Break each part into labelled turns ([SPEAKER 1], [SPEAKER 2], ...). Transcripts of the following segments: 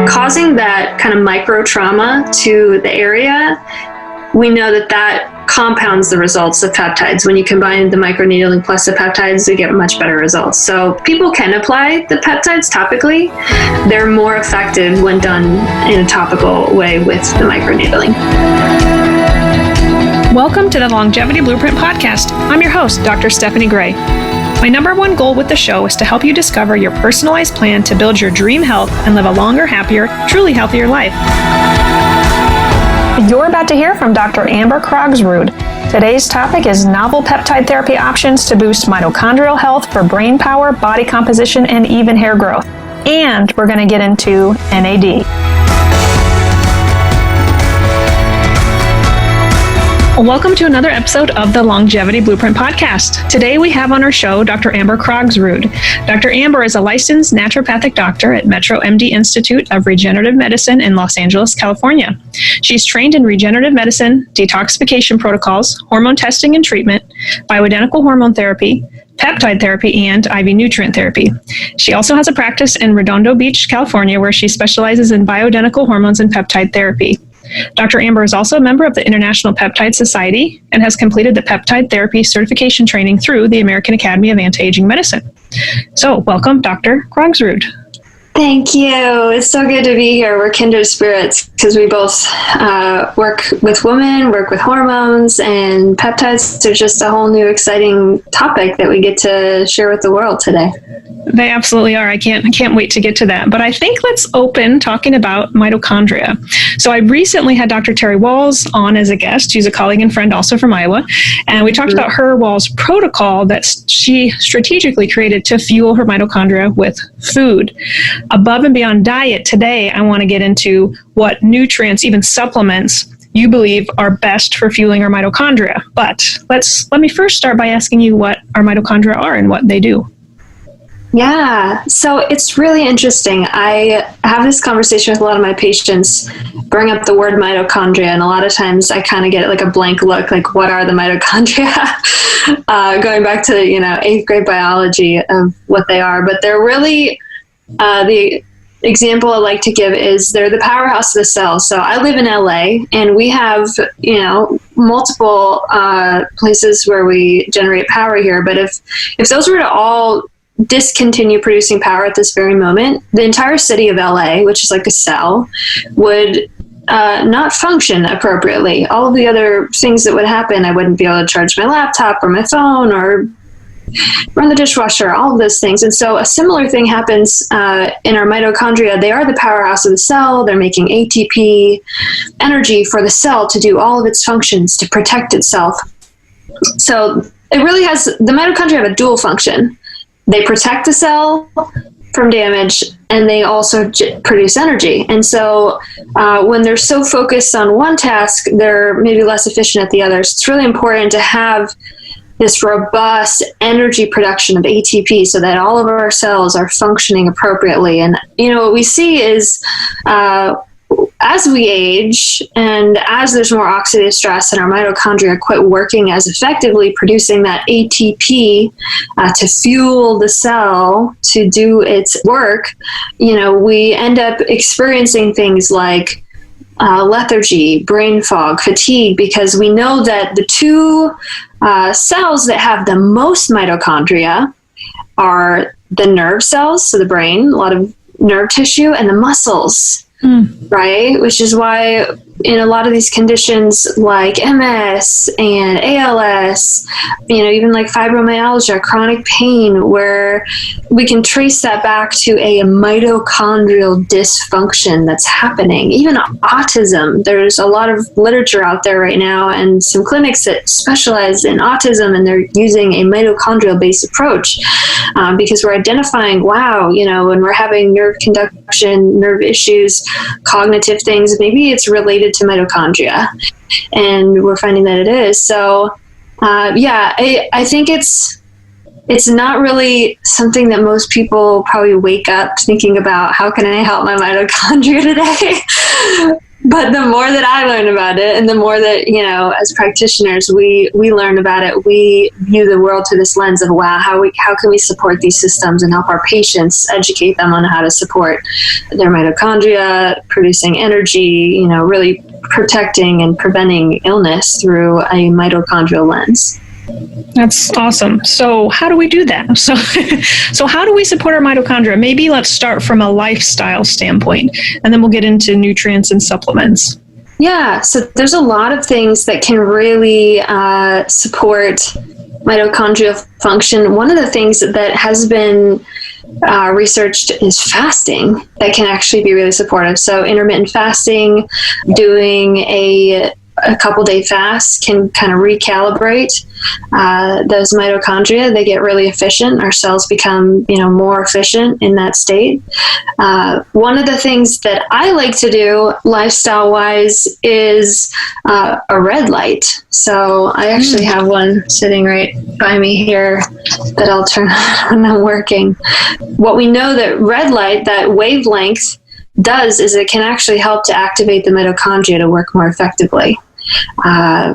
[SPEAKER 1] causing that kind of micro trauma to the area, we know that that compounds the results of peptides. When you combine the microneedling plus the peptides, we get much better results. So people can apply the peptides topically. They're more effective when done in a topical way with the microneedling.
[SPEAKER 2] Welcome to the Longevity Blueprint Podcast. I'm your host, Dr. Stephanie Gray. My number one goal with the show is to help you discover your personalized plan to build your dream health and live a longer, happier, truly healthier life. You're about to hear from Dr. Amber Krogsrud. Today's topic is novel peptide therapy options to boost mitochondrial health for brain power, body composition, and even hair growth. And we're going to get into NAD. Welcome to another episode of the Longevity Blueprint Podcast. Today we have on our show Dr. Amber Krogsrud. Dr. Amber is a licensed naturopathic doctor at Metro MD Institute of Regenerative Medicine in Los Angeles, California. She's trained in regenerative medicine, detoxification protocols, hormone testing and treatment, bioidentical hormone therapy, peptide therapy, and IV nutrient therapy. She also has a practice in Redondo Beach, California, where she specializes in bioidentical hormones and peptide therapy. Dr. Amber is also a member of the International Peptide Society and has completed the peptide therapy certification training through the American Academy of Anti-Aging Medicine. So, welcome, Dr. Krogsrud.
[SPEAKER 1] Thank you. It's so good to be here. We're kindred spirits because we both work with women, work with hormones, and peptides are just a whole new exciting topic that we get to share with the world today.
[SPEAKER 2] They absolutely are. I can't wait to get to that. But I think let's open talking about mitochondria. So I recently had Dr. Terry Walls on as a guest. She's a colleague and friend also from Iowa. And we talked about her Walls protocol that she strategically created to fuel her mitochondria with food. Above and beyond diet, today I want to get into what nutrients, even supplements, you believe are best for fueling our mitochondria. But let me first start by asking you what our mitochondria are and what they do.
[SPEAKER 1] Yeah, so it's really interesting. I have this conversation with a lot of my patients, bring up the word mitochondria, and a lot of times I kind of get like a blank look, like what are the mitochondria? Going back to, 8th grade biology of what they are, but they're really, the example I like to give is they're the powerhouse of the cell. So I live in LA and we have, multiple places where we generate power here, but if those were to all discontinue producing power at this very moment, the entire city of LA, which is like a cell, would not function appropriately. All of the other things that would happen, I wouldn't be able to charge my laptop or my phone or run the dishwasher, all of those things. And so a similar thing happens in our mitochondria. They are the powerhouse of the cell. They're making ATP, energy for the cell to do all of its functions to protect itself. So it really has, the mitochondria have a dual function. They protect the cell from damage, and they also produce energy. And so when they're so focused on one task, they're maybe less efficient at the other. So it's really important to have this robust energy production of ATP so that all of our cells are functioning appropriately. And, what we see is as we age and as there's more oxidative stress and our mitochondria quit working as effectively producing that ATP to fuel the cell to do its work, we end up experiencing things like lethargy, brain fog, fatigue, because we know that the two cells that have the most mitochondria are the nerve cells, so the brain, a lot of nerve tissue, and the muscles. Right? Which is why in a lot of these conditions like MS and ALS, even like fibromyalgia, chronic pain, where we can trace that back to a mitochondrial dysfunction that's happening. Even autism, there's a lot of literature out there right now and some clinics that specialize in autism, and they're using a mitochondrial-based approach because we're identifying, when we're having nerve conduction, nerve issues, cognitive things, maybe it's related to mitochondria, and we're finding that it is. So I think it's not really something that most people probably wake up thinking about, how can I help my mitochondria today? But the more that I learn about it, and the more that, as practitioners, we learn about it, we view the world through this lens of, wow, how can we support these systems and help our patients, educate them on how to support their mitochondria, producing energy, really protecting and preventing illness through a mitochondrial lens.
[SPEAKER 2] That's awesome. So how do we do that? So how do we support our mitochondria? Maybe let's start from a lifestyle standpoint, and then we'll get into nutrients and supplements.
[SPEAKER 1] Yeah, so there's a lot of things that can really support mitochondrial function. One of the things that has been researched is fasting that can actually be really supportive. So intermittent fasting, doing a couple-day fast can kind of recalibrate those mitochondria. They get really efficient. Our cells become, more efficient in that state. One of the things that I like to do lifestyle-wise is a red light. So I actually have one sitting right by me here that I'll turn on when I'm working. What we know that red light, that wavelength, does is it can actually help to activate the mitochondria to work more effectively,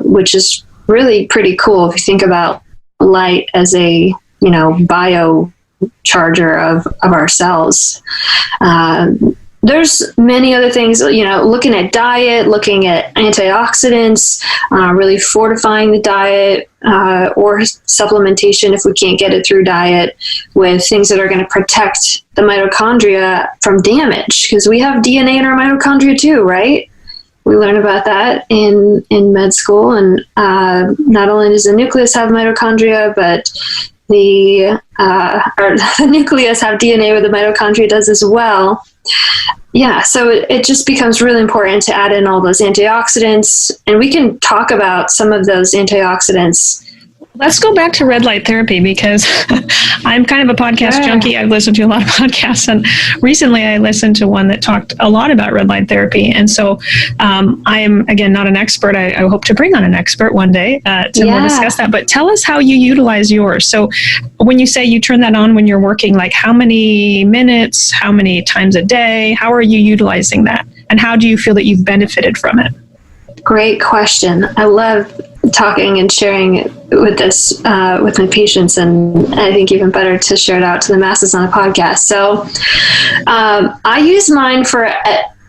[SPEAKER 1] which is really pretty cool if you think about light as a, biocharger of our cells. There's many other things, looking at diet, looking at antioxidants, really fortifying the diet, or supplementation if we can't get it through diet, with things that are going to protect the mitochondria from damage, because we have DNA in our mitochondria too, right? We learn about that in med school, and not only does the nucleus have mitochondria, but the nucleus have DNA where the mitochondria does as well. Yeah, so it just becomes really important to add in all those antioxidants, and we can talk about some of those antioxidants.
[SPEAKER 2] Let's go back to red light therapy, because I'm kind of a podcast junkie. I've listened to a lot of podcasts, and recently I listened to one that talked a lot about red light therapy. And so I am, again, not an expert. I hope to bring on an expert one day to more discuss that. But tell us how you utilize yours. So when you say you turn that on when you're working, like how many minutes, how many times a day, how are you utilizing that? And how do you feel that you've benefited from it?
[SPEAKER 1] Great question. I love talking and sharing with this with my patients, and I think even better to share it out to the masses on a podcast. So I use mine for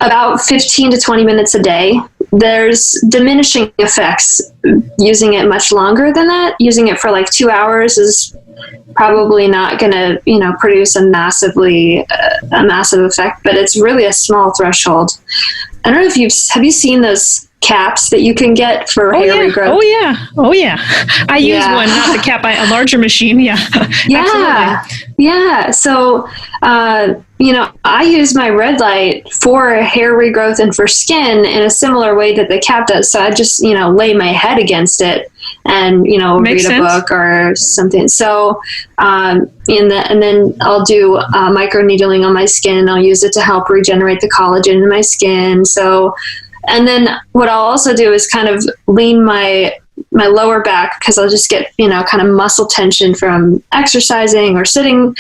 [SPEAKER 1] about 15 to 20 minutes a day. There's diminishing effects using it much longer than that. Using it for like 2 hours is probably not going to, produce a massive effect, but it's really a small threshold. I don't know if have you seen those caps that you can get for hair regrowth?
[SPEAKER 2] Oh yeah. I use one, not the cap, a larger machine. Yeah. Absolutely.
[SPEAKER 1] Yeah. So, I use my red light for hair regrowth and for skin in a similar way that the cap does. So I just, lay my head against it and, read a book or something. So, and then I'll do micro needling on my skin. I'll use it to help regenerate the collagen in my skin. So, and then what I'll also do is kind of lean my lower back, because I'll just get, kind of muscle tension from exercising or sitting,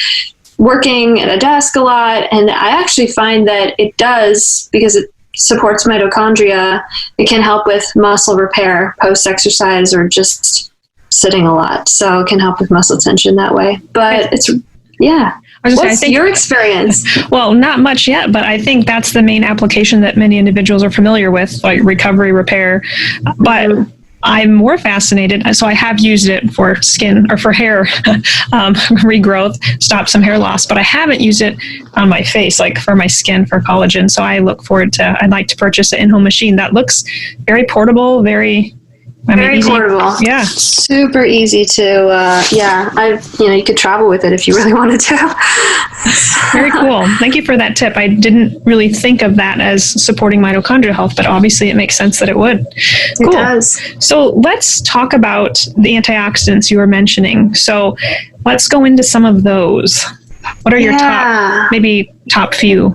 [SPEAKER 1] working at a desk a lot. And I actually find that it does, because it supports mitochondria, it can help with muscle repair post-exercise or just sitting a lot. So it can help with muscle tension that way. But What's your experience?
[SPEAKER 2] Well, not much yet, but I think that's the main application that many individuals are familiar with, like recovery, repair. But I'm more fascinated. So I have used it for skin or for hair regrowth, stop some hair loss, but I haven't used it on my face, like for my skin, for collagen. So I'd like to purchase an in-home machine that looks very portable, very easy.
[SPEAKER 1] Portable.
[SPEAKER 2] Yeah.
[SPEAKER 1] Super easy to, you could travel with it if you really wanted to.
[SPEAKER 2] Very cool. Thank you for that tip. I didn't really think of that as supporting mitochondrial health, but obviously it makes sense that it would. Cool.
[SPEAKER 1] It does.
[SPEAKER 2] So let's talk about the antioxidants you were mentioning. So let's go into some of those. What are your top few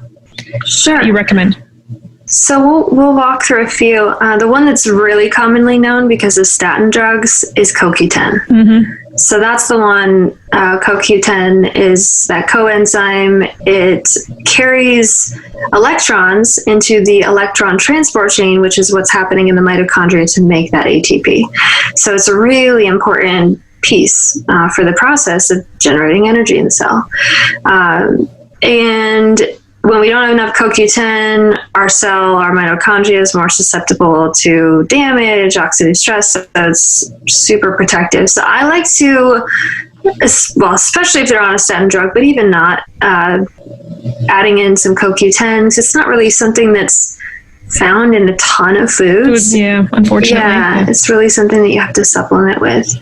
[SPEAKER 2] you recommend?
[SPEAKER 1] So we'll walk through a few. The one that's really commonly known because of statin drugs is CoQ10.
[SPEAKER 2] Mm-hmm.
[SPEAKER 1] So that's the one. CoQ10 is that coenzyme. It carries electrons into the electron transport chain, which is what's happening in the mitochondria to make that ATP. So it's a really important piece for the process of generating energy in the cell. And when we don't have enough CoQ10, our mitochondria is more susceptible to damage, oxidative stress, so it's super protective. So I like to, well, especially if they're on a statin drug, but even not, adding in some CoQ10, because it's not really something that's found in a ton of foods.
[SPEAKER 2] Yeah, unfortunately.
[SPEAKER 1] Yeah, it's really something that you have to supplement with.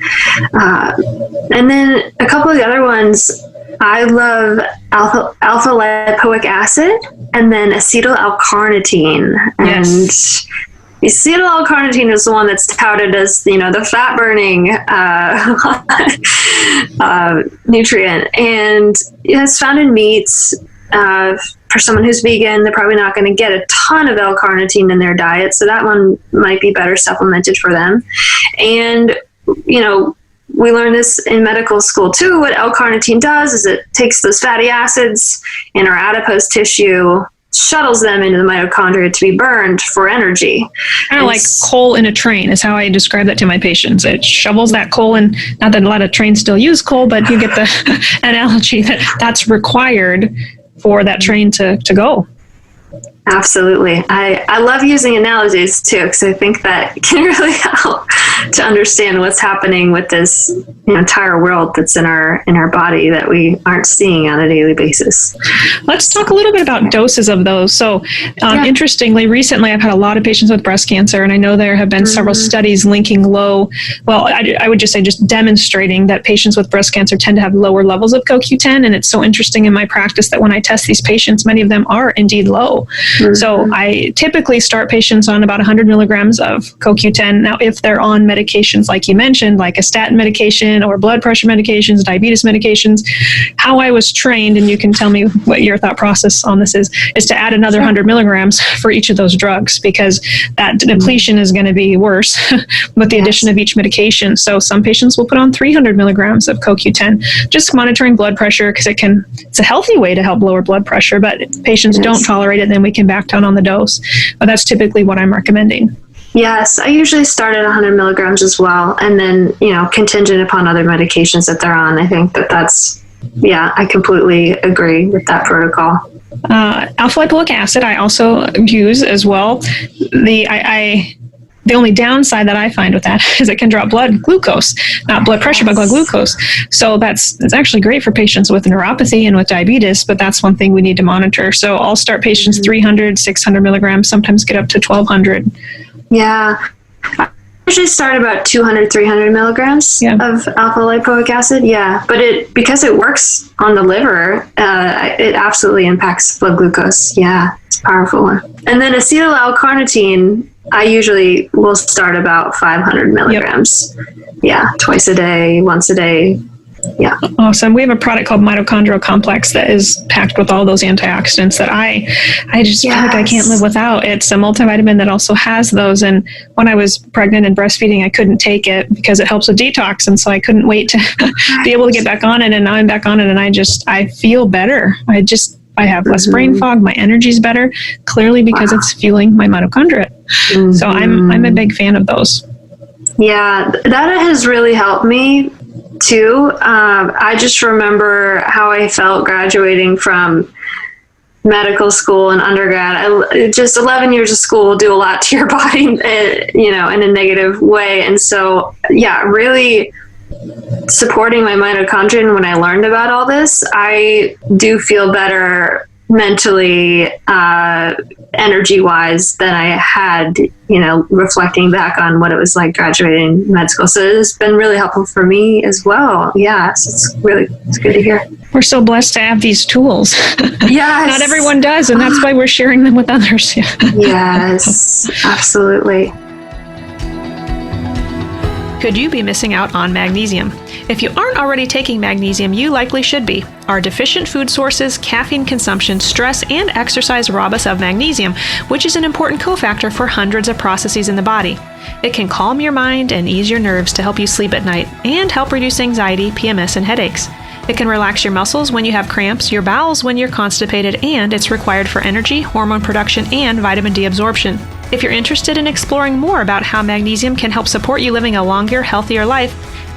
[SPEAKER 1] And then a couple of the other ones, I love alpha lipoic acid and then acetyl L-carnitine. And acetyl L-carnitine is the one that's touted as, the fat burning nutrient. And it's found in meats. For someone who's vegan, they're probably not going to get a ton of L-carnitine in their diet. So that one might be better supplemented for them. And, we learned this in medical school too. What L-carnitine does is it takes those fatty acids in our adipose tissue, shuttles them into the mitochondria to be burned for energy.
[SPEAKER 2] Kind of like coal in a train is how I describe that to my patients. It shovels that coal in. Not that a lot of trains still use coal, but you get the analogy that's required for that train to go.
[SPEAKER 1] Absolutely. I love using analogies too, because I think that can really help to understand what's happening with this entire world that's in our body that we aren't seeing on a daily basis.
[SPEAKER 2] Let's talk a little bit about doses of those. So interestingly, recently I've had a lot of patients with breast cancer, and I know there have been several studies linking I would just say just demonstrating that patients with breast cancer tend to have lower levels of CoQ10. And it's so interesting in my practice that when I test these patients, many of them are indeed low. So I typically start patients on about 100 milligrams of CoQ10. Now, if they're on medications like you mentioned, like a statin medication or blood pressure medications, diabetes medications, how I was trained, and you can tell me what your thought process on this is to add another 100 milligrams for each of those drugs, because that depletion is going to be worse with the addition of each medication. So some patients will put on 300 milligrams of CoQ10, just monitoring blood pressure, because it's a healthy way to help lower blood pressure, but if patients don't tolerate it, then we can back down on the dose. But that's typically what I'm recommending.
[SPEAKER 1] Yes, I usually start at 100 milligrams as well, and then, contingent upon other medications that they're on. I think that's, I completely agree with that protocol.
[SPEAKER 2] Alpha lipoic acid I also use as well. The only downside that I find with that is it can drop blood glucose, not blood pressure, but blood glucose. So it's actually great for patients with neuropathy and with diabetes, but that's one thing we need to monitor. So I'll start patients 300, 600 milligrams, sometimes get up to 1,200.
[SPEAKER 1] Yeah. I usually start about 200, 300 milligrams of alpha lipoic acid. Yeah. But because it works on the liver, it absolutely impacts blood glucose. Yeah. It's a powerful one. And then acetyl L-carnitine, I usually will start about 500 milligrams. Yeah. Twice a day, once a day. Yeah.
[SPEAKER 2] Awesome. We have a product called Mitochondria Complex that is packed with all those antioxidants that I just feel like I can't live without. It's a multivitamin that also has those. And when I was pregnant and breastfeeding, I couldn't take it because it helps with detox. And so I couldn't wait to be able to get back on it. And now I'm back on it, and I feel better. I have less brain fog. My energy's better, clearly because it's fueling my mitochondria. So I'm a big fan of those.
[SPEAKER 1] Yeah, that has really helped me too. I just remember how I felt graduating from medical school and undergrad. Just 11 years of school will do a lot to your body, in a negative way. And so, really supporting my mitochondria. And when I learned about all this, I do feel better mentally, energy-wise than I had, reflecting back on what it was like graduating med school. So it's been really helpful for me as well. Yeah, so it's good to hear.
[SPEAKER 2] We're so blessed to have these tools.
[SPEAKER 1] Yes.
[SPEAKER 2] Not everyone does, and that's why we're sharing them with others.
[SPEAKER 1] Yes, absolutely.
[SPEAKER 2] Could you be missing out on magnesium? If you aren't already taking magnesium, you likely should be. Our deficient food sources, caffeine consumption, stress, and exercise rob us of magnesium, which is an important cofactor for hundreds of processes in the body. It can calm your mind and ease your nerves to help you sleep at night and help reduce anxiety, PMS, and headaches. It can relax your muscles when you have cramps, your bowels when you're constipated, and it's required for energy, hormone production, and vitamin D absorption. If you're interested in exploring more about how magnesium can help support you living a longer, healthier life,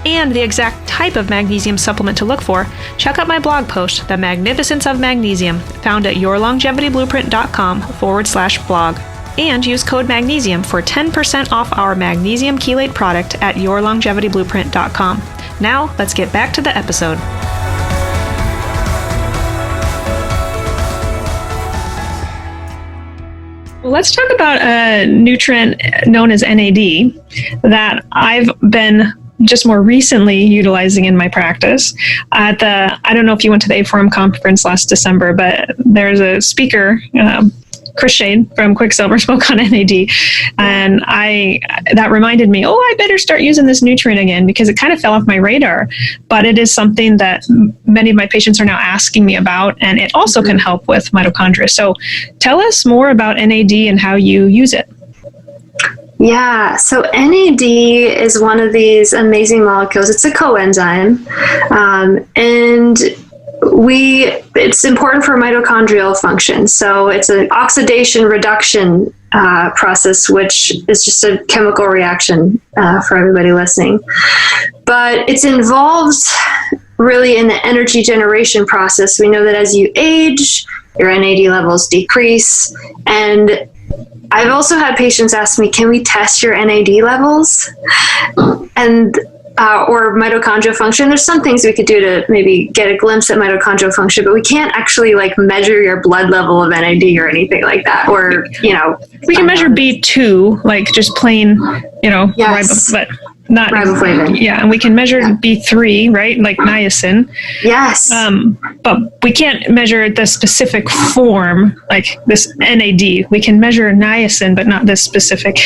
[SPEAKER 2] and the exact type of magnesium supplement to look for, check out my blog post, The Magnificence of Magnesium, found at yourlongevityblueprint.com/blog. And use code magnesium for 10% off our magnesium chelate product at yourlongevityblueprint.com. Now, let's get back to the episode. Well, let's talk about a nutrient known as NAD that I've been just more recently utilizing in my practice. I don't know if you went to the A4M conference last December, but there's a speaker, Chris Shade from Quicksilver, spoke on NAD, and that reminded me, I better start using this nutrient again, because it kind of fell off my radar. But it is something that many of my patients are now asking me about, and it also can help with mitochondria. So tell us more about NAD and how you use it.
[SPEAKER 1] Yeah, so NAD is one of these amazing molecules. It's a coenzyme, and it's important for mitochondrial function. So it's an oxidation reduction process, which is just a chemical reaction for everybody listening. But it's involved really in the energy generation process. We know that as you age, your NAD levels decrease. And I've also had patients ask me, can we test your NAD levels? And or mitochondrial function. There's some things we could do to maybe get a glimpse at mitochondrial function, but we can't actually measure your blood level of NAD or anything like that. Or,
[SPEAKER 2] we can measure B2, just plain,
[SPEAKER 1] yes.
[SPEAKER 2] but not
[SPEAKER 1] riboflavin.
[SPEAKER 2] Yeah, and we can measure B3, right? Like niacin.
[SPEAKER 1] Yes.
[SPEAKER 2] But we can't measure the specific form, like this NAD. We can measure niacin, but not this specific.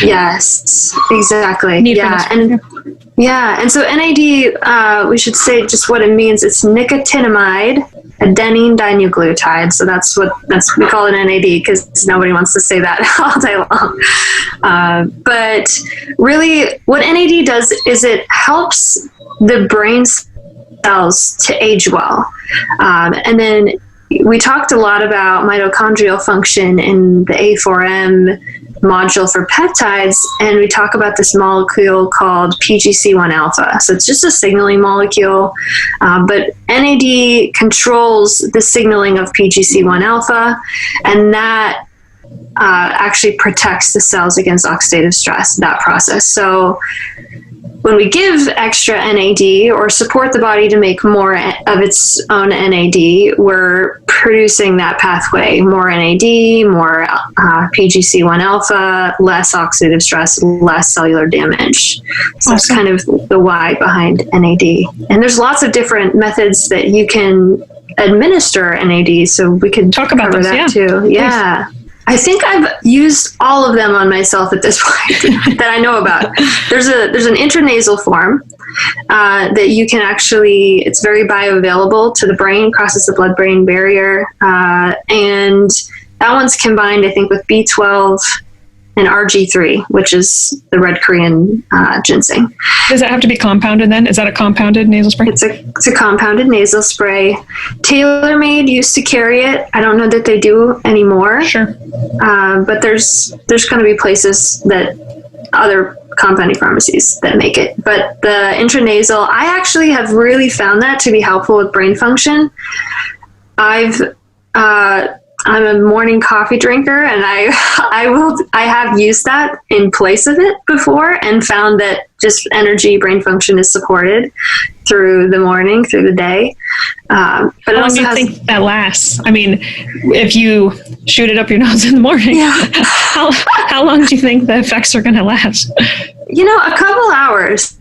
[SPEAKER 1] Yes, exactly. And so NAD, we should say just what it means. It's nicotinamide adenine dinucleotide. So we call it NAD because nobody wants to say that all day long. But really, what NAD does is it helps the brain cells to age well. And then we talked a lot about mitochondrial function in the A4M module for peptides, and we talk about this molecule called PGC1 alpha. So it's just a signaling molecule, but NAD controls the signaling of PGC1 alpha, and that actually protects the cells against oxidative stress, that process. So when we give extra NAD or support the body to make more of its own NAD, we're producing that pathway, more NAD, more PGC1 alpha, less oxidative stress, less cellular damage. So that's kind of the why behind NAD. And there's lots of different methods that you can administer NAD, so we could
[SPEAKER 2] talk about
[SPEAKER 1] cover that too. Yeah. Please. I think I've used all of them on myself at this point that I know about. There's an intranasal form that you can actually, it's very bioavailable to the brain, crosses the blood-brain barrier, and that one's combined, I think, with B12 and RG3, which is the red Korean ginseng.
[SPEAKER 2] Does that have to be compounded then? Is that a compounded nasal spray?
[SPEAKER 1] It's a compounded nasal spray. TaylorMade used to carry it. I don't know that they do anymore.
[SPEAKER 2] Sure.
[SPEAKER 1] But there's going to be places that other compounding pharmacies that make it. But the intranasal, I actually have really found that to be helpful with brain function. I'm a morning coffee drinker, and I have used that in place of it before and found that just energy, brain function is supported through the morning, through the day. But
[SPEAKER 2] how long do you think that lasts? I mean, if you shoot it up your nose in the morning, how long do you think the effects are going to last?
[SPEAKER 1] A couple hours.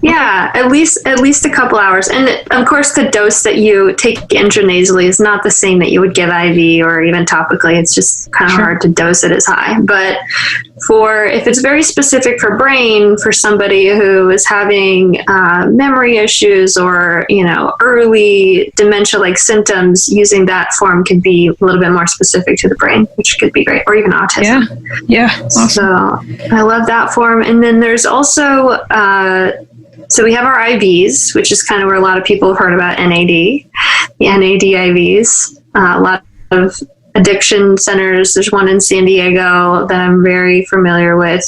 [SPEAKER 1] Yeah, at least a couple hours. And of course, the dose that you take intranasally is not the same that you would give IV or even topically. It's just kind of hard to dose it as high. But if it's very specific for brain, for somebody who is having memory issues or, early dementia-like symptoms, using that form could be a little bit more specific to the brain, which could be great, or even autism.
[SPEAKER 2] Yeah. Awesome.
[SPEAKER 1] So I love that form. And then there's also, so we have our IVs, which is kind of where a lot of people have heard about NAD, the NAD IVs. A lot of addiction centers. There's one in San Diego that I'm very familiar with,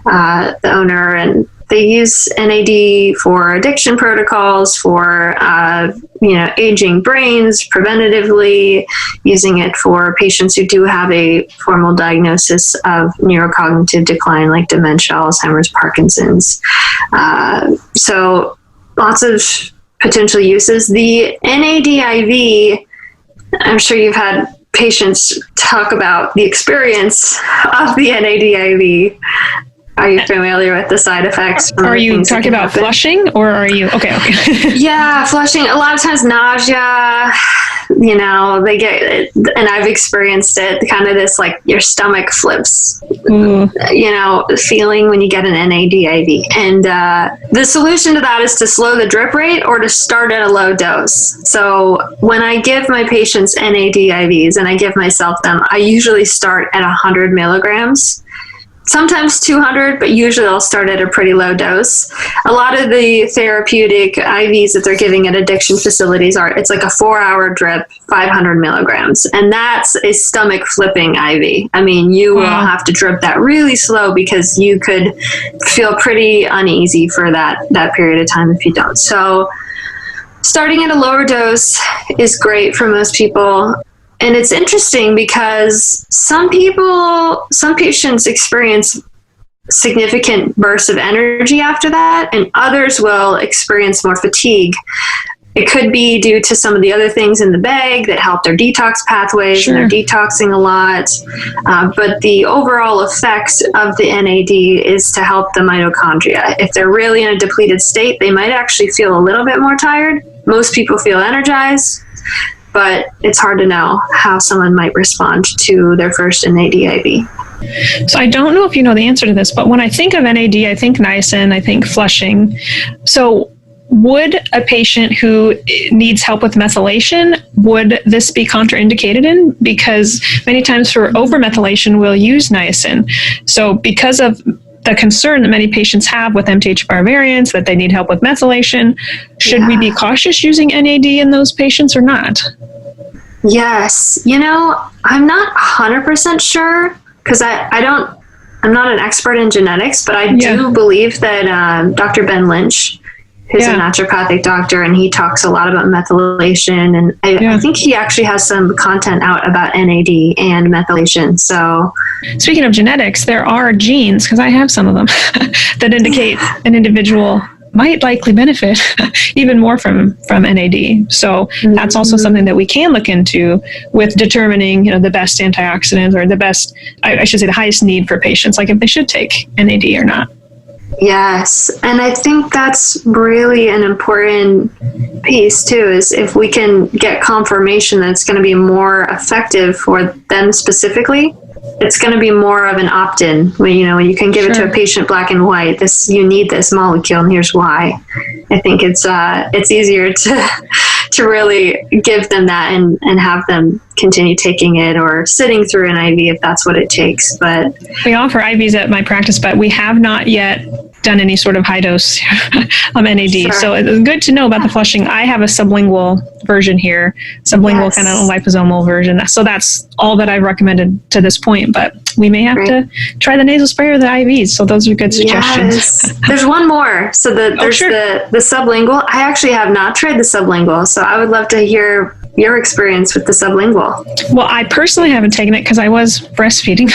[SPEAKER 1] the owner, and they use NAD for addiction protocols, for aging brains, preventatively, using it for patients who do have a formal diagnosis of neurocognitive decline like dementia, Alzheimer's, Parkinson's. So lots of potential uses. The NAD IV, I'm sure you've had patients talk about the experience of the NAD IV. Are you familiar with the side effects?
[SPEAKER 2] Are you talking about flushing, or are you okay?
[SPEAKER 1] Yeah, flushing. A lot of times nausea, they get it, and I've experienced it, kind of this like your stomach flips, feeling when you get an NAD IV. And the solution to that is to slow the drip rate or to start at a low dose. So when I give my patients NAD IVs and I give myself them, I usually start at 100 milligrams. Sometimes 200, but usually I'll start at a pretty low dose. A lot of the therapeutic IVs that they're giving at addiction facilities it's like a 4-hour drip, 500 milligrams. And that's a stomach flipping IV. I mean, you will have to drip that really slow because you could feel pretty uneasy for that period of time if you don't. So starting at a lower dose is great for most people. And it's interesting because some patients experience significant bursts of energy after that, and others will experience more fatigue. It could be due to some of the other things in the bag that help their detox pathways, and they're detoxing a lot. But the overall effect of the NAD is to help the mitochondria. If they're really in a depleted state, they might actually feel a little bit more tired. Most people feel energized, but it's hard to know how someone might respond to their first NAD IV.
[SPEAKER 2] So I don't know if you know the answer to this, but when I think of NAD, I think niacin, I think flushing. So would a patient who needs help with methylation, would this be contraindicated in? Because many times for overmethylation, we'll use niacin. So because of the concern that many patients have with MTHFR variants, that they need help with methylation, should we be cautious using NAD in those patients or not?
[SPEAKER 1] Yes. I'm not 100% sure because I'm not an expert in genetics, but I do believe that Dr. Ben Lynch, who's a naturopathic doctor, and he talks a lot about methylation, and I think he actually has some content out about NAD and methylation. So
[SPEAKER 2] speaking of genetics, there are genes, because I have some of them, that indicate an individual might likely benefit even more from NAD. So that's also something that we can look into with determining, the best antioxidants, or the best, I should say the highest need for patients, like if they should take NAD or not.
[SPEAKER 1] Yes. And I think that's really an important piece too, is if we can get confirmation that it's going to be more effective for them specifically, it's going to be more of an opt-in when you can give it to a patient black and white. You need this molecule, and here's why. I think it's easier to really give them that and have them continue taking it or sitting through an IV if that's what it takes. But
[SPEAKER 2] we offer IVs at my practice, but we have not yet done any sort of high dose of NAD. Sure. So it's good to know about the flushing. I have a sublingual version here, sublingual kind of liposomal version. So that's all that I've recommended to this point, but we may have to try the nasal spray or the IVs. So those are good suggestions.
[SPEAKER 1] Yes. There's one more. So there's the sublingual. I actually have not tried the sublingual, so I would love to hear your experience with the sublingual.
[SPEAKER 2] Well, I personally haven't taken it because I was breastfeeding.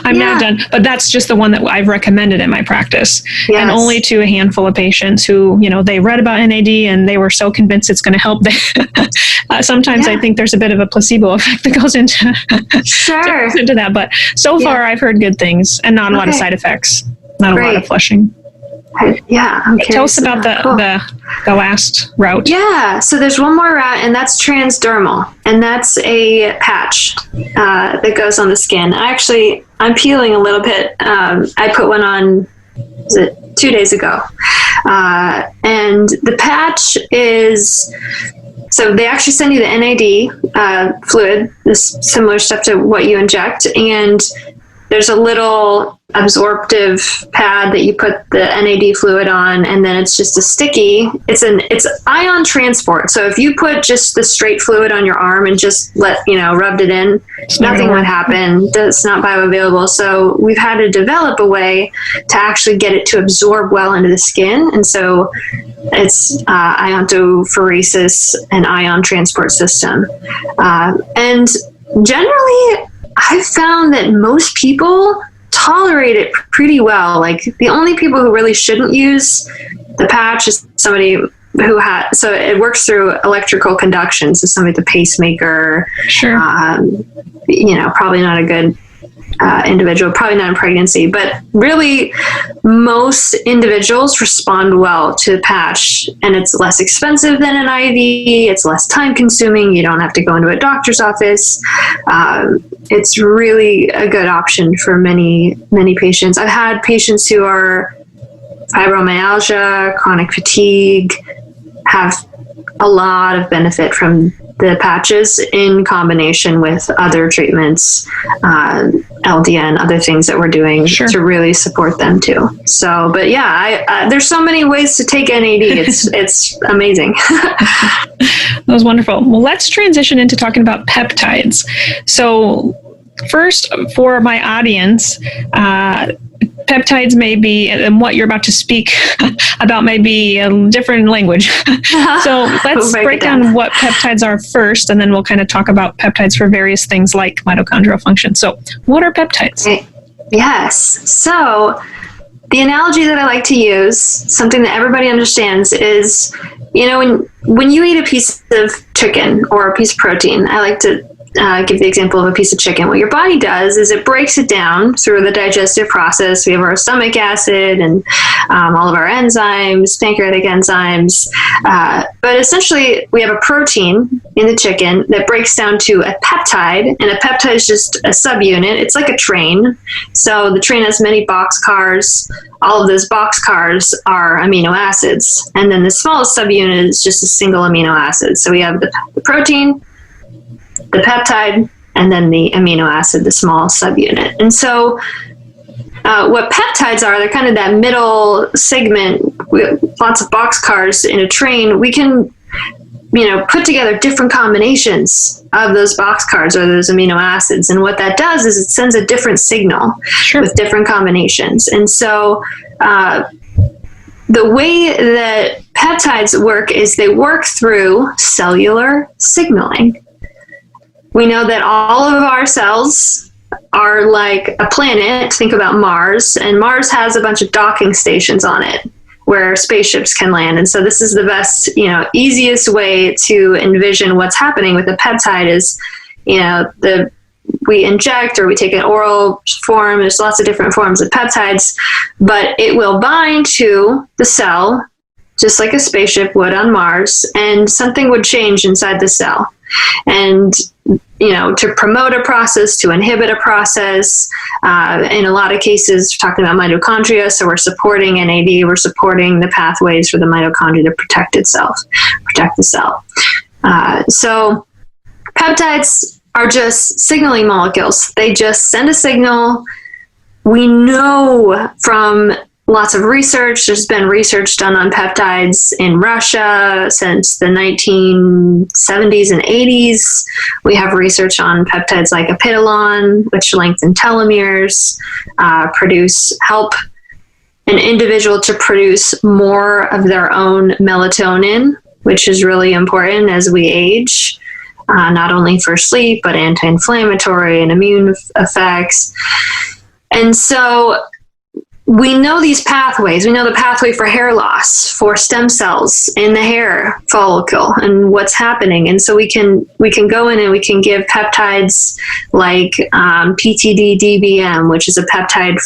[SPEAKER 2] I'm now done, but that's just the one that I've recommended in my practice. Yes. And only to a handful of patients who, they read about NAD and they were so convinced it's going to help. Sometimes I think there's a bit of a placebo effect that goes into, into that. But so far I've heard good things and not a lot of side effects, not a lot of flushing.
[SPEAKER 1] Okay.
[SPEAKER 2] Tell us about the last route.
[SPEAKER 1] Yeah, so there's one more route, and that's transdermal, and that's a patch that goes on the skin. I'm peeling a little bit. I put one on, 2 days ago, and the patch is. So they actually send you the NAD fluid, this similar stuff to what you inject, and there's a little absorptive pad that you put the NAD fluid on, and then it's just a sticky. It's ion transport. So if you put just the straight fluid on your arm and just rubbed it in, nothing would happen. It's not bioavailable. So we've had to develop a way to actually get it to absorb well into the skin, and so it's iontophoresis and ion transport system. And generally, I've found that most people tolerate it pretty well. Like, the only people who really shouldn't use the patch is somebody who so it works through electrical conduction. So somebody with a pacemaker,
[SPEAKER 2] sure.
[SPEAKER 1] Probably not a good individual, probably not in pregnancy, but really most individuals respond well to the patch, and it's less expensive than an IV. It's less time consuming. You don't have to go into a doctor's office. It's really a good option for many, many patients. I've had patients who are fibromyalgia, chronic fatigue, have a lot of benefit from the patches in combination with other treatments, LDN, other things that we're doing to really support them too. So, but yeah, there's so many ways to take NAD. It's amazing.
[SPEAKER 2] That was wonderful. Well, let's transition into talking about peptides. So first, for my audience, peptides may be, and what you're about to speak about may be a different language. So let's break down what peptides are first, and then we'll kind of talk about peptides for various things like mitochondrial function. So what are peptides?
[SPEAKER 1] Okay. Yes. So the analogy that I like to use, something that everybody understands, is, when you eat a piece of chicken or a piece of protein, I like to give the example of a piece of chicken. What your body does is it breaks it down through the digestive process. We have our stomach acid and all of our enzymes, pancreatic enzymes. But essentially, we have a protein in the chicken that breaks down to a peptide, and a peptide is just a subunit. It's like a train. So the train has many boxcars. All of those boxcars are amino acids. And then the smallest subunit is just a single amino acid. So we have the protein, the peptide, and then the amino acid, the small subunit. And so what peptides are, they're kind of that middle segment with lots of boxcars in a train. We can, put together different combinations of those boxcars or those amino acids. And what that does is it sends a different signal with different combinations. And so the way that peptides work is they work through cellular signaling. We know that all of our cells are like a planet. Think about Mars, and Mars has a bunch of docking stations on it where spaceships can land. And so this is the best, easiest way to envision what's happening with a peptide is, we inject or we take an oral form. There's lots of different forms of peptides, but it will bind to the cell just like a spaceship would on Mars, and something would change inside the cell. And to promote a process, to inhibit a process. In a lot of cases, we're talking about mitochondria, so we're supporting NAD, we're supporting the pathways for the mitochondria to protect the cell. So peptides are just signaling molecules. They just send a signal. We know from lots of research. There's been research done on peptides in Russia since the 1970s and 80s. We have research on peptides like apidolon, which lengthen telomeres, help an individual to produce more of their own melatonin, which is really important as we age, not only for sleep, but anti-inflammatory and immune effects. And so we know these pathways. We know the pathway for hair loss, for stem cells in the hair follicle, and what's happening. And so we can go in and we can give peptides like PTD-DBM, which is a peptide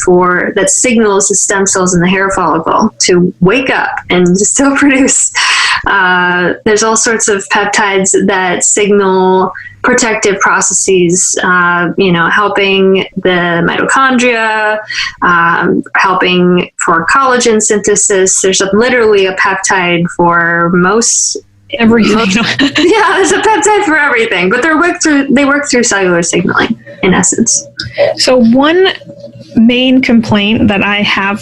[SPEAKER 1] that signals the stem cells in the hair follicle to wake up and still produce. There's all sorts of peptides that signal protective processes, helping the mitochondria, helping for collagen synthesis. There's literally a peptide for everything. Yeah, there's a peptide for everything, but they work through cellular signaling in essence.
[SPEAKER 2] So one main complaint that I have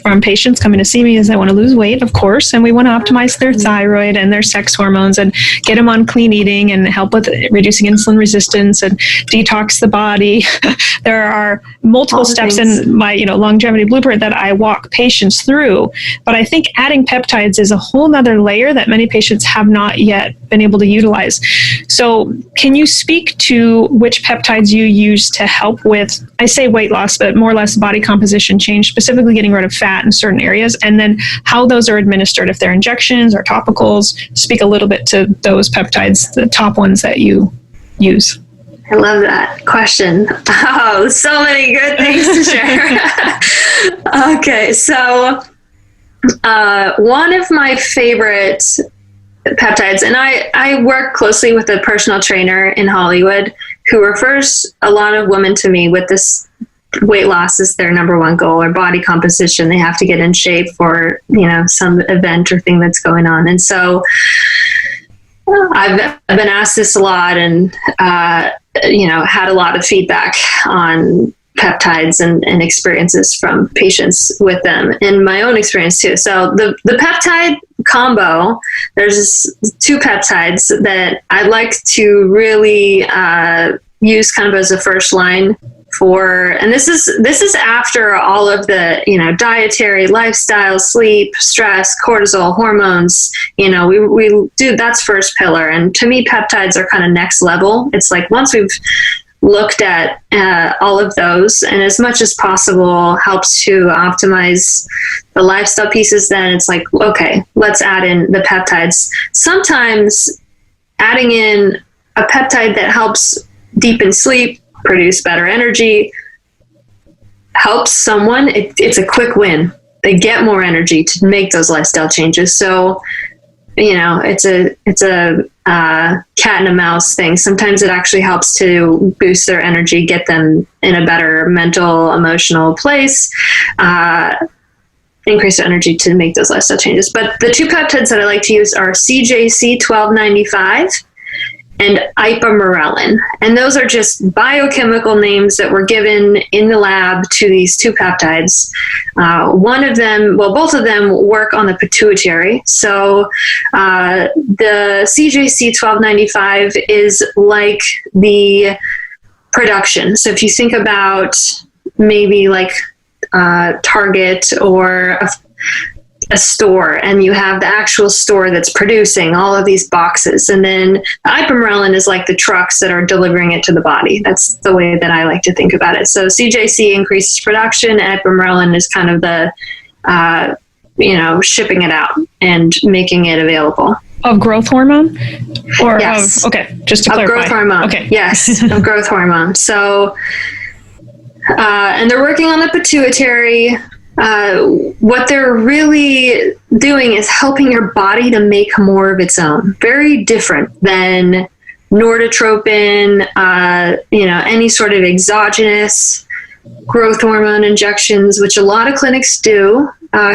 [SPEAKER 2] from patients coming to see me is they want to lose weight, of course, and we want to optimize their thyroid and their sex hormones and get them on clean eating and help with reducing insulin resistance and detox the body. There are multiple steps in my longevity blueprint that I walk patients through, but I think adding peptides is a whole nother layer that many patients have not yet been able to utilize. So can you speak to which peptides you use to help with, I say weight loss, but more or less body composition change, specifically getting rid of fat in certain areas, and then how those are administered, if they're injections or topicals? Speak a little bit to those peptides, the top ones that you use.
[SPEAKER 1] I love that question. Oh, so many good things to share. Okay, so one of my favorite peptides, and I work closely with a personal trainer in Hollywood who refers a lot of women to me with this. Weight loss is their number one goal, or body composition. They have to get in shape for, some event or thing that's going on. And so I've been asked this a lot and, had a lot of feedback on peptides and experiences from patients with them, and my own experience too. So the peptide combo, there's two peptides that I like to really use kind of as a first line for, and this is after all of the, dietary, lifestyle, sleep, stress, cortisol, hormones, we do, that's first pillar. And to me, peptides are kind of next level. It's like once we've looked at all of those, and as much as possible helps to optimize the lifestyle pieces, then it's like, okay, let's add in the peptides. Sometimes adding in a peptide that helps deepen sleep, produce better energy, helps someone, it's a quick win. They get more energy to make those lifestyle changes. So, it's a cat and a mouse thing. Sometimes it actually helps to boost their energy, get them in a better mental, emotional place, increase their energy to make those lifestyle changes. But the two peptides that I like to use are CJC 1295 and ipamorelin. And those are just biochemical names that were given in the lab to these two peptides. Both of them work on the pituitary. So the CJC 1295 is like the production. So if you think about maybe like Target or a store, and you have the actual store that's producing all of these boxes, and then the ipamorelin is like the trucks that are delivering it to the body. That's the way that I like to think about it. So CJC increases production, and ipamorelin is kind of the shipping it out and making it available.
[SPEAKER 2] Of growth hormone? Or
[SPEAKER 1] yes.
[SPEAKER 2] Just to clarify.
[SPEAKER 1] Of growth hormone.
[SPEAKER 2] Okay.
[SPEAKER 1] Yes, of growth hormone. So and they're working on the pituitary. What they're really doing is helping your body to make more of its own. Very different than nortotropin, any sort of exogenous growth hormone injections, which a lot of clinics do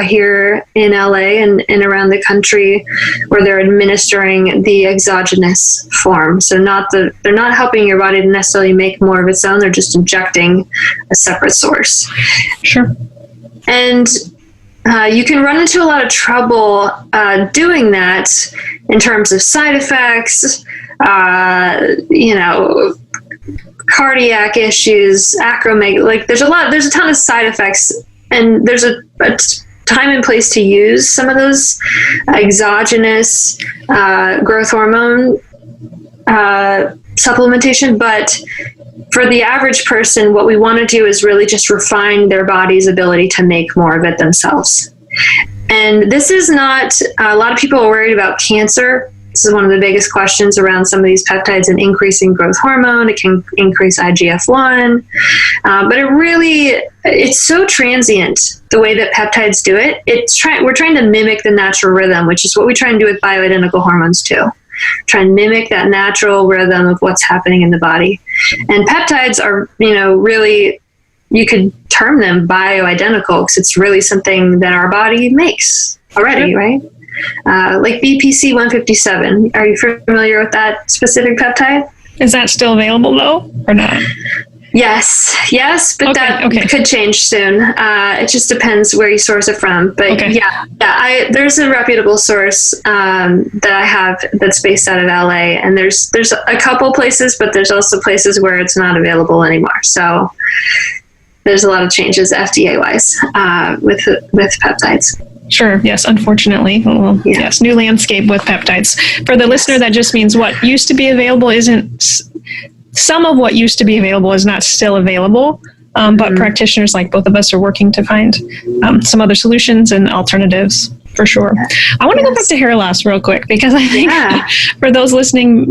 [SPEAKER 1] here in LA and around the country, where they're administering the exogenous form. So they're not helping your body to necessarily make more of its own. They're just injecting a separate source.
[SPEAKER 2] Sure.
[SPEAKER 1] And you can run into a lot of trouble doing that in terms of side effects, cardiac issues, acromegaly. There's a ton of side effects, and there's a time and place to use some of those exogenous growth hormone supplementation, but for the average person, what we want to do is really just refine their body's ability to make more of it themselves. And this is not, a lot of people are worried about cancer. This is one of the biggest questions around some of these peptides and increasing growth hormone. It can increase IGF-1, but it's so transient the way that peptides do it. We're trying to mimic the natural rhythm, which is what we try and do with bioidentical hormones too. Try and mimic that natural rhythm of what's happening in the body. And peptides are, really, you could term them bioidentical because it's really something that our body makes already, right? Like BPC 157. Are you familiar with that specific peptide?
[SPEAKER 2] Is that still available though, or not?
[SPEAKER 1] Yes, but that could change soon. It just depends where you source it from. But there's a reputable source that I have that's based out of LA, and there's a couple places, but there's also places where it's not available anymore. So there's a lot of changes FDA wise with peptides.
[SPEAKER 2] Sure. Yes. Unfortunately. Well, yes. New landscape with peptides. For the listener, that just means what used to be available isn't. Some of what used to be available is not still available, but practitioners like both of us are working to find some other solutions and alternatives for sure. I want to go back to hair loss real quick because I think for those listening,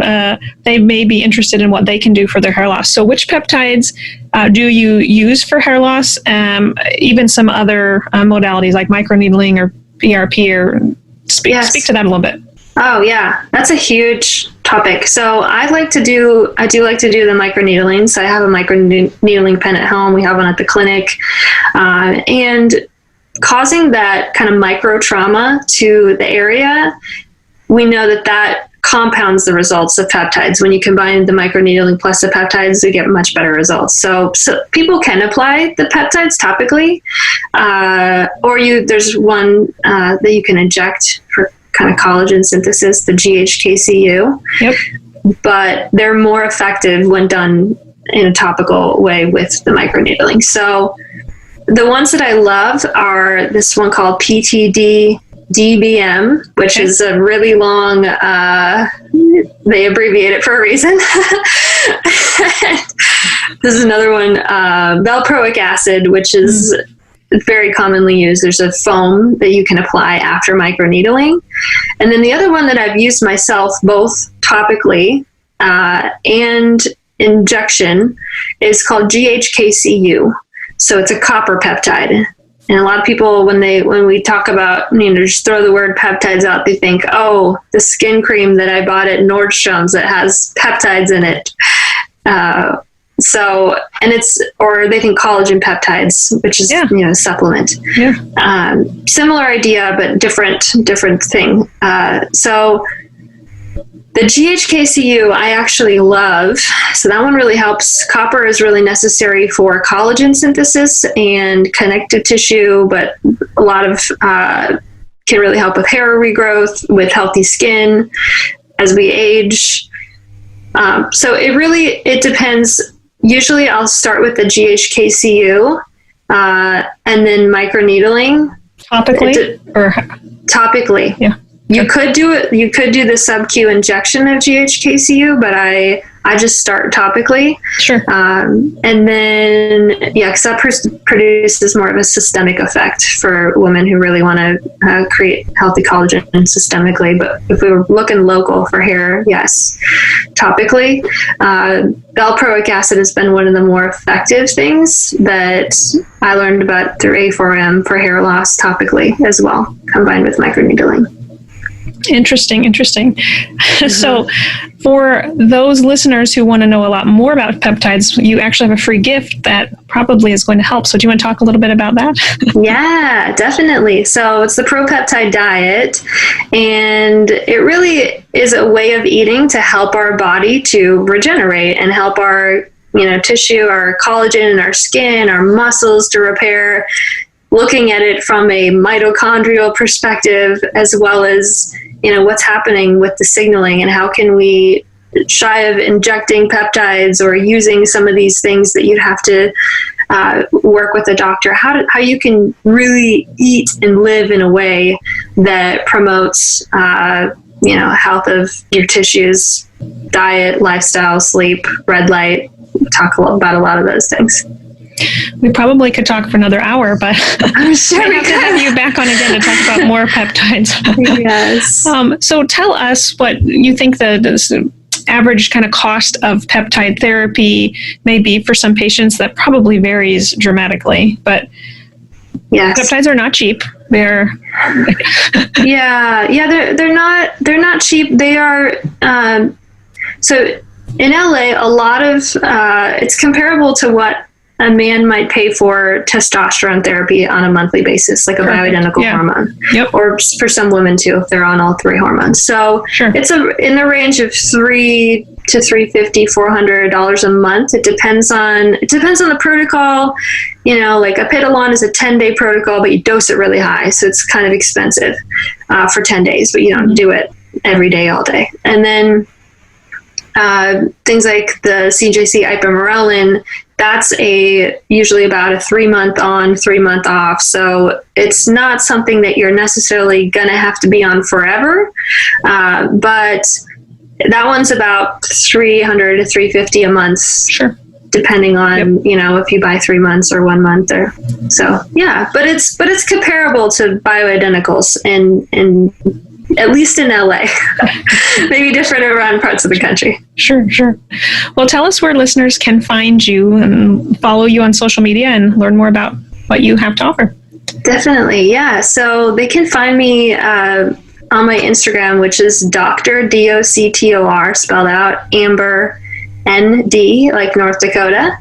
[SPEAKER 2] they may be interested in what they can do for their hair loss. So which peptides do you use for hair loss? Even some other modalities like microneedling or PRP, or speak to that a little bit.
[SPEAKER 1] Oh yeah, that's a huge topic. So I do like to do the microneedling. So I have a microneedling pen at home. We have one at the clinic, and causing that kind of micro trauma to the area, we know that compounds the results of peptides. When you combine the microneedling plus the peptides, you get much better results. So people can apply the peptides topically, or there's one that you can inject for kind of collagen synthesis, the GHKCU. Yep. But they're more effective when done in a topical way with the microneedling. So the ones that I love are this one called PTD DBM, which is a really long, they abbreviate it for a reason. This is another one, valproic acid, which is very commonly used. There's a foam that you can apply after microneedling. And then the other one that I've used myself, both topically and injection, is called GHKCU. So it's a copper peptide. And a lot of people, when we talk about, just throw the word peptides out, they think, oh, the skin cream that I bought at Nordstrom's that has peptides in it. Or they think collagen peptides, which is, supplement. Yeah. Similar idea, but different thing. So the GHKCU I actually love. So that one really helps. Copper is really necessary for collagen synthesis and connective tissue, but a lot of can really help with hair regrowth, with healthy skin as we age. So it depends. Usually I'll start with the GHKCU and then microneedling. Topically. Yeah. You could do it. You could do the sub-Q injection of GHKCU, but I just start topically. Sure. And then, because that produces more of a systemic effect for women who really want to create healthy collagen systemically. But if we were looking local for hair, yes, topically. Valproic acid has been one of the more effective things that I learned about through A4M for hair loss topically as well, combined with microneedling.
[SPEAKER 2] Interesting. Mm-hmm. So for those listeners who want to know a lot more about peptides, you actually have a free gift that probably is going to help. So do you want to talk a little bit about that?
[SPEAKER 1] Yeah, definitely. So it's the ProPeptide diet, and it really is a way of eating to help our body to regenerate and help our tissue, our collagen, our skin, our muscles to repair, looking at it from a mitochondrial perspective, as well as what's happening with the signaling and how can we, shy of injecting peptides or using some of these things that you'd have to work with a doctor, how you can really eat and live in a way that promotes health of your tissues, diet, lifestyle, sleep, red light. Talk about a lot of those things.
[SPEAKER 2] We probably could talk for another hour, but
[SPEAKER 1] I'm sure
[SPEAKER 2] we have to have you back on again to talk about more peptides.
[SPEAKER 1] Yes.
[SPEAKER 2] So tell us what you think the average kind of cost of peptide therapy may be for some patients. That probably varies dramatically, but
[SPEAKER 1] yes,
[SPEAKER 2] peptides are not cheap. They're
[SPEAKER 1] they're not cheap. They are so in LA, a lot of it's comparable to what a man might pay for testosterone therapy on a monthly basis, like a bioidentical hormone.
[SPEAKER 2] Yep.
[SPEAKER 1] Or for some women too, if they're on all three hormones. So it's in the range of $300 to $350, $400 a month. It depends on the protocol. Like Apidolon is a 10-day protocol, but you dose it really high, so it's kind of expensive for 10 days, but you don't do it every day, all day. And then things like the CJC ipamorelin, that's usually about a 3-month on, 3-month off. So it's not something that you're necessarily going to have to be on forever. But that one's about $300 to $350 a month. Sure. Depending on, if you buy 3 months or 1 month or so. Yeah. But it's comparable to bioidenticals and at least in LA, maybe different around parts of the country.
[SPEAKER 2] Sure. Well, tell us where listeners can find you and follow you on social media and learn more about what you have to offer.
[SPEAKER 1] Definitely. Yeah. So they can find me on my Instagram, which is Dr. DOCTOR, spelled out Amber ND, like North Dakota.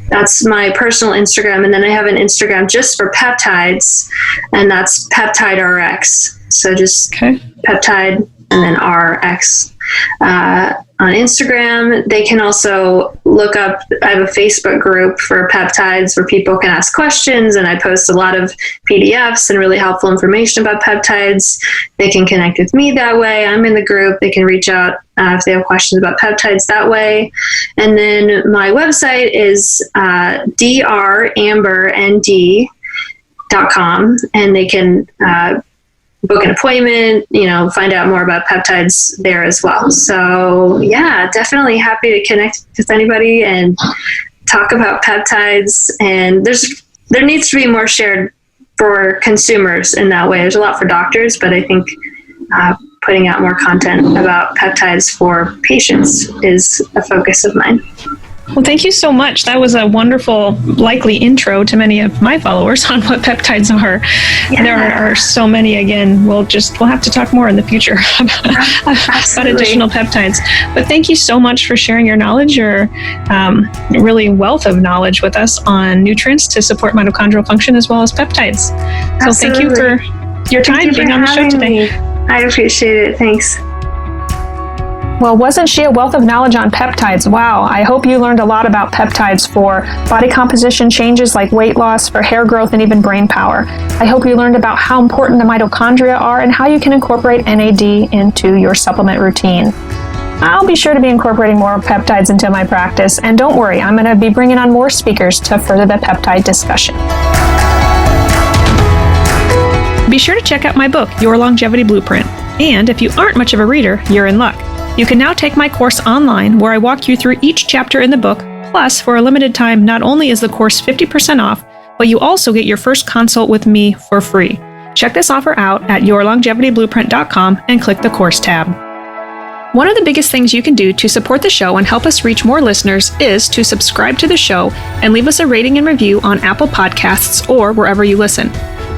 [SPEAKER 1] That's my personal Instagram. And then I have an Instagram just for peptides, and that's Peptide RX. So just Peptide and then RX on Instagram. They can also look up, I have a Facebook group for peptides where people can ask questions, and I post a lot of PDFs and really helpful information about peptides. They can connect with me that way. I'm in the group. They can reach out if they have questions about peptides that way. And then my website is drambernd.com, and they can book an appointment, find out more about peptides there as well. So yeah, definitely happy to connect with anybody and talk about peptides. And there needs to be more shared for consumers in that way. There's a lot for doctors, but I think putting out more content about peptides for patients is a focus of mine.
[SPEAKER 2] Well, thank you so much. That was a wonderful, likely intro to many of my followers on what peptides are. Yeah. There are so many. Again, we'll have to talk more in the future about additional peptides. But thank you so much for sharing your knowledge, your really wealth of knowledge with us on nutrients to support mitochondrial function as well as peptides. So
[SPEAKER 1] Absolutely.
[SPEAKER 2] Thank you for your time being on the show today.
[SPEAKER 1] I appreciate it. Thanks.
[SPEAKER 2] Well, wasn't she a wealth of knowledge on peptides? Wow, I hope you learned a lot about peptides for body composition changes like weight loss, for hair growth, and even brain power. I hope you learned about how important the mitochondria are and how you can incorporate NAD into your supplement routine. I'll be sure to be incorporating more peptides into my practice, and don't worry, I'm going to be bringing on more speakers to further the peptide discussion. Be sure to check out my book, Your Longevity Blueprint. And if you aren't much of a reader, you're in luck. You can now take my course online where I walk you through each chapter in the book. Plus, for a limited time, not only is the course 50% off, but you also get your first consult with me for free. Check this offer out at yourlongevityblueprint.com and click the course tab. One of the biggest things you can do to support the show and help us reach more listeners is to subscribe to the show and leave us a rating and review on Apple Podcasts or wherever you listen.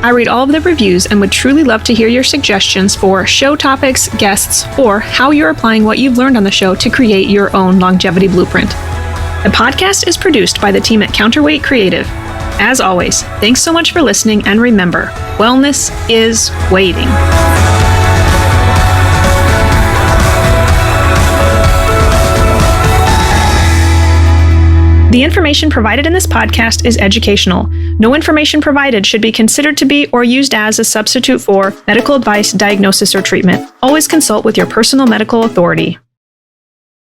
[SPEAKER 2] I read all of the reviews and would truly love to hear your suggestions for show topics, guests, or how you're applying what you've learned on the show to create your own longevity blueprint. The podcast is produced by the team at Counterweight Creative. As always, thanks so much for listening, and remember, wellness is waiting. The information provided in this podcast is educational. No information provided should be considered to be or used as a substitute for medical advice, diagnosis, or treatment. Always consult with your personal medical authority.